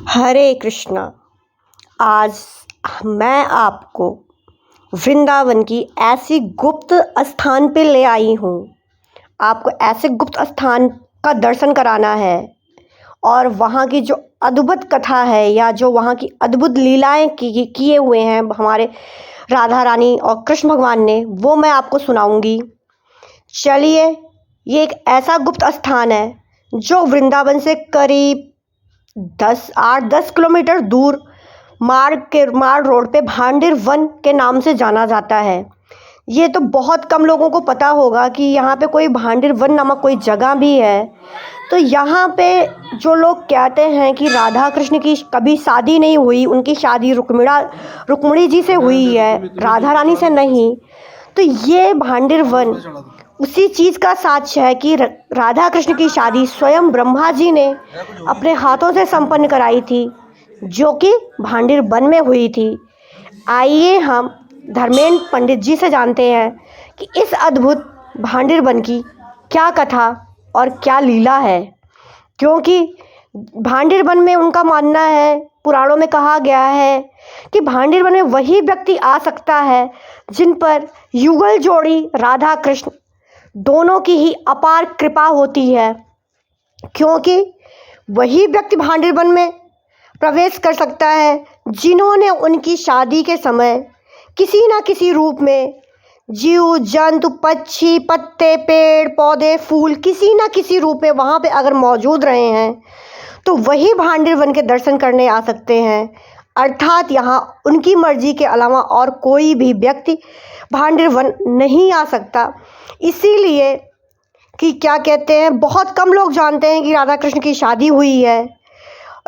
हरे कृष्णा। आज मैं आपको वृंदावन की ऐसी गुप्त स्थान पे ले आई हूँ। आपको ऐसे गुप्त स्थान का दर्शन कराना है और वहाँ की जो अद्भुत कथा है या जो वहाँ की अद्भुत लीलाएं किए हुए हैं हमारे राधा रानी और कृष्ण भगवान ने, वो मैं आपको सुनाऊंगी। चलिए, ये एक ऐसा गुप्त स्थान है जो वृंदावन से करीब 8-10 किलोमीटर दूर मार्ग रोड पे भांडिर वन के नाम से जाना जाता है। ये तो बहुत कम लोगों को पता होगा कि यहाँ पे कोई भांडिर वन नामक कोई जगह भी है। तो यहाँ पे जो लोग कहते हैं कि राधा कृष्ण की कभी शादी नहीं हुई, उनकी शादी रुक्मिणी जी से हुई है, राधा रानी से नहीं। तो ये भांडिर वन उसी चीज़ का साक्ष्य है कि राधा कृष्ण की शादी स्वयं ब्रह्मा जी ने अपने हाथों से संपन्न कराई थी, जो कि भांडिर वन में हुई थी। आइए हम धर्मेंद्र पंडित जी से जानते हैं कि इस अद्भुत भांडिर वन की क्या कथा और क्या लीला है। क्योंकि भांडिर वन में उनका मानना है, पुराणों में कहा गया है कि भांडिर वन में वही व्यक्ति आ सकता है जिन पर युगल जोड़ी राधा कृष्ण दोनों की ही अपार कृपा होती है। क्योंकि वही व्यक्ति भांडिर वन में प्रवेश कर सकता है जिन्होंने उनकी शादी के समय किसी न किसी रूप में जीव जंतु पक्षी पत्ते पेड़ पौधे फूल किसी न किसी रूप में वहाँ पे अगर मौजूद रहे हैं तो वही भांडिर वन के दर्शन करने आ सकते हैं। अर्थात यहाँ उनकी मर्जी के अलावा और कोई भी व्यक्ति भांडिर वन नहीं आ सकता। इसीलिए कि क्या कहते हैं, बहुत कम लोग जानते हैं कि राधा कृष्ण की शादी हुई है।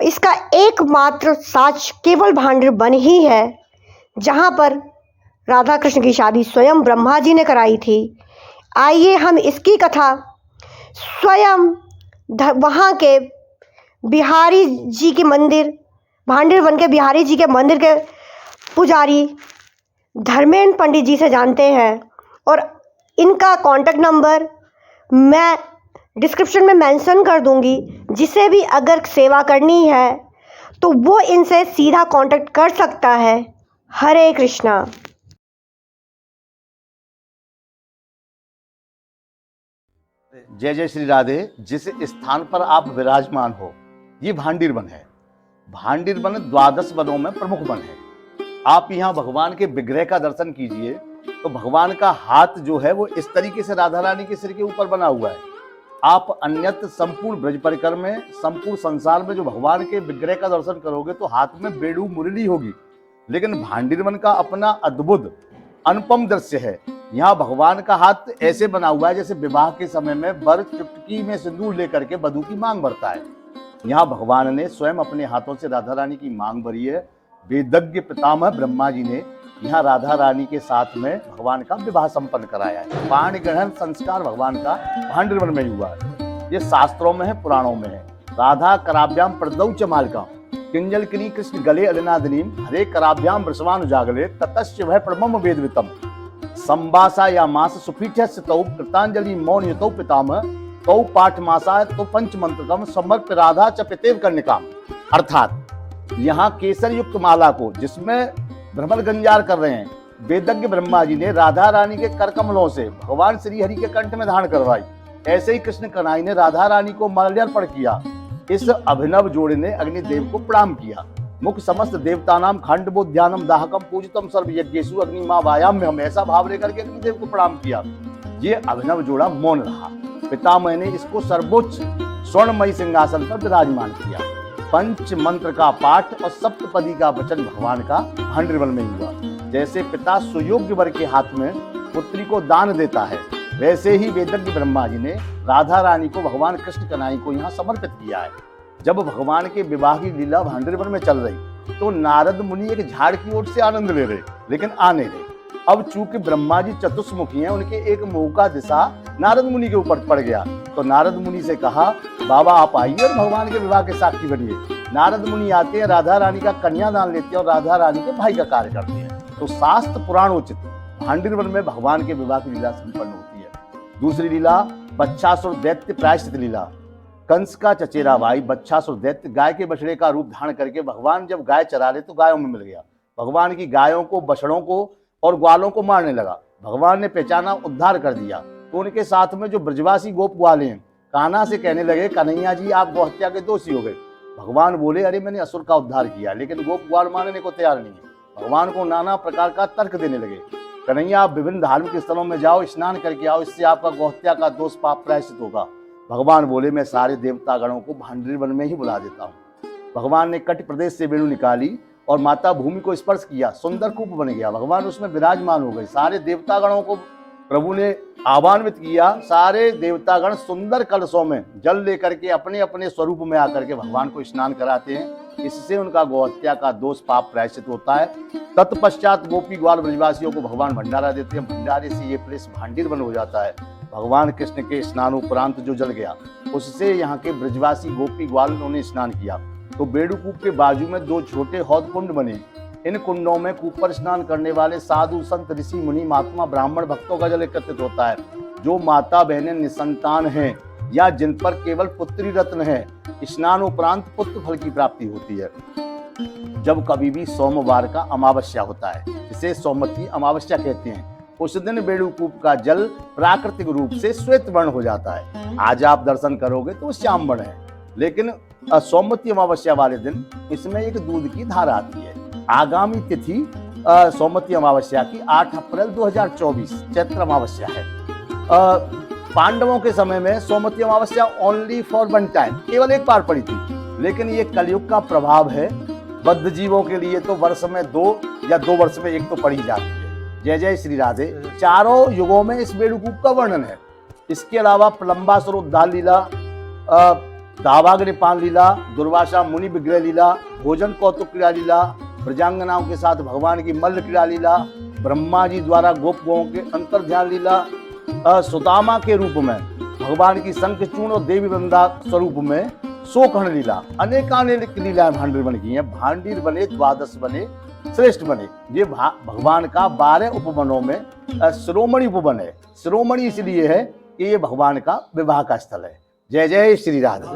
इसका एकमात्र साक्ष्य केवल भांडिर वन ही है, जहाँ पर राधा कृष्ण की शादी स्वयं ब्रह्मा जी ने कराई थी। आइए हम इसकी कथा स्वयं वहाँ के बिहारी जी के मंदिर, भांडिर वन के बिहारी जी के मंदिर के पुजारी धर्मेंद्र पंडित जी से जानते हैं। और इनका कॉन्टैक्ट नंबर मैं डिस्क्रिप्शन में मेंशन कर दूंगी। जिसे भी अगर सेवा करनी है तो वो इनसे सीधा कांटेक्ट कर सकता है। हरे कृष्णा। जय जय श्री राधे। जिस स्थान पर आप विराजमान हो ये भांडिर वन है। भांडिर वन 12 वनों में प्रमुख वन है। आप यहाँ भगवान के विग्रह का दर्शन कीजिए तो भगवान का हाथ जो है वो इस तरीके से राधा रानी के सिर के ऊपर बना हुआ है। आप अन्यत्र संपूर्ण ब्रज परिकर में, संपूर्ण संसार में जो भगवान के विग्रह का दर्शन करोगे तो हाथ में बेड़ू मुरली होगी, लेकिन भांडिर वन का अपना अद्भुत अनुपम दृश्य है। यहाँ भगवान का हाथ ऐसे बना हुआ है जैसे विवाह के समय में वर चुटकी में सिंदूर लेकर के वधू की मांग भरता है। यहाँ भगवान ने स्वयं अपने हाथों से राधा रानी की मांग भरी है। वेदज्ञ पितामह ब्रह्मा जी ने यहाँ राधा रानी के साथ में भगवान का विवाह संपन्न कराया है। पाणी ग्रहण संस्कार भगवान का भांडिर वन में ही हुआ है। ये शास्त्रों में है, पुराणों में है। राधा कराभ्याम प्रदौ च मालका किंजल किनी कृष्ण गले अलिनादिनीम हरे कराभ्याम वृषवान जागले ततश्च वह परमम वेदवितम संवासा या मास सुपीठ्यस्य तौ कृतांजलि मौन यतौ पितामह तौ पाठ मासा तो पंच मंत्रकम समर्प राधा च पितेव कर्णिकाम। अर्थात यहाँ केसर युक्त माला को, जिसमें भ्रमर गंजार कर रहे हैं, वेदज्ञ ब्रह्मा जी ने राधा रानी के कर कमलों से भगवान श्री हरि के कंठ में धारण करवाई। ऐसे ही कृष्ण कन्हई ने राधा रानी को माल्यार्पण किया। इस अभिनव जोड़े ने अग्निदेव को प्रणाम किया। मुख समस्त देवतानाम खंडबो ध्यानम दाहकम पूजितम सर्व यज्ञेषु अग्निमा वायाम में हम ऐसा भाव लेकर के अग्निदेव को प्रणाम किया। ये अभिनव जोड़ा मौन रहा। पितामह ने इसको सर्वोच्च स्वर्णमयी सिंहासन पर विराजमान किया। पंच मंत्र का पाठ और सप्तपदी का वचन भगवान का भांडिर वन में हुआ। जैसे पिता सुयोग्य वर के हाथ में पुत्री को दान देता है, वैसे ही वेदज्ञ ब्रह्मा जी ने राधा रानी को भगवान कृष्ण कन्हई को यहाँ समर्पित किया है। जब भगवान के विवाह की लीला भांडिर वन में चल रही तो नारद मुनि एक झाड़ की ओर से आनंद ले रहे, लेकिन आ नहीं रहे। अब चूंकि ब्रह्मा जी चतुष्मुखी हैं, उनके एक मुंह का दिशा नारद मुनि के ऊपर पड़ गया। तो नारद मुनि से कहा, बाबा आप आइए और भगवान के विवाह के साक्षी बनिए। नारद मुनि आते हैं, राधा रानी का कन्यादान लेते हैं और राधा रानी के भाई का कार्य करते हैं। तो शास्त्र पुराणोचित भांडिर वन में भगवान के विवाह की लीला संपन्न होती है। दूसरी लीला बच्छासुर दैत्य प्रायश्चित लीला। कंस का चचेरा भाई बच्छासुर दैत्य गाय के बछड़े का रूप धारण करके भगवान जब गाय चरा रहे तो गायों में मिल गया। भगवान की गायों को, बछड़ों को और ग्वालों को मारने लगा। भगवान ने पहचाना, उद्धार कर दिया। तो उनके साथ में जो ब्रजवासी गोप ग्वाले हैं, कान्हा से कहने लगे, कन्हैया जी आप गौहत्या के दोषी हो गए। भगवान बोले, अरे मैंने असुर का उद्धार किया। लेकिन गोप ग्वाल मानने को तैयार नहीं है। भगवान को नाना प्रकार का तर्क देने लगे। कन्हैया आप विभिन्न धार्मिक स्थलों में जाओ, स्नान करके आओ, इससे आपका गौहत्या का दोष पाप प्रायश्चित होगा। भगवान बोले, मैं सारे देवता गणों को भांडरी वन में ही बुला देता हूँ। भगवान ने कट प्रदेश से वेणु निकाली और माता भूमि को स्पर्श किया, सुंदर कूप बन गया। भगवान उसमें विराजमान हो गए। सारे देवता गणों को प्रभु ने आह्वान्वित किया। सारे देवतागण सुंदर कलशों में जल लेकर के अपने अपने स्वरूप में आकर के भगवान को स्नान कराते हैं। इससे उनका गौहत्या का दोष पाप प्रायश्चित होता है। तत्पश्चात गोपी ग्वाल ब्रजवासियों को भगवान भंडारा देते हैं। भंडारे से ये प्लेस भांडीर वन हो जाता है। भगवान कृष्ण के स्नानोपरांत जो जल गया, उससे यहाँ के ब्रजवासी गोपी ग्वाल उन्होंने स्नान किया। तो बेड़ूकूप के बाजू में 2 छोटे हौद कुंड बने। इन कुंडों में कूप पर स्नान करने वाले साधु, संत, ऋषि, मुनि, महात्मा, ब्राह्मण, भक्तों का जल एकत्रित होता है। जो माता बहनें निसंतान हैं या जिन पर केवल पुत्री रत्न है, स्नान उपरांत पुत्र फल की प्राप्ति होती है। जब कभी भी सोमवार का अमावस्या होता है, इसे सोमवती अमावस्या कहते हैं, उस दिन बेड़ूकूप का जल प्राकृतिक रूप से श्वेत वर्ण हो जाता है। आज आप दर्शन करोगे तो श्याम वर्ण है, लेकिन सोमवती अमावस्या वाले दिन इसमें एक दूध की धारा आती है। आगामी तिथि सोमवती अमावस्या की 8 अप्रैल 2024 चैत्र अमावस्या है। पांडवों के समय में Somvati Amavasya only for one time, केवल एक बार पड़ी थी। लेकिन ये कलयुग का प्रभाव है। बद्ध जीवों के लिए तो वर्ष में 2 या 2 वर्ष में 1 तो पड़ी जाती है। जय जय श्री राधे। चारों युगों में इस बेड़ूकूप का वर्णन है। इसके अलावा प्लम्बासुर उद्धार लीला, दावाग्निपान लीला, दुर्वासा मुनि विग्रह लीला, भोजन कौतुक क्रीड़ा लीला, ब्रजांगनाओं के साथ भगवान की मल्ल क्रीड़ा लीला, ब्रह्मा जी द्वारा गोप गौओं के अंतर ध्यान लीला, सुदामा के रूप में भगवान की शंखचूर्ण और देवी वृंदा स्वरूप में शोकहरण लीला, अनेकानेक लीलाएं भांडीर वन की हैं। भांडीर बने 12 बने श्रेष्ठ बने। ये भगवान का 12 उपवनों में शिरोमणि उपवन है। शिरोमणि इसलिए है कि ये भगवान का विवाह का स्थल है। जय जय श्री राधे।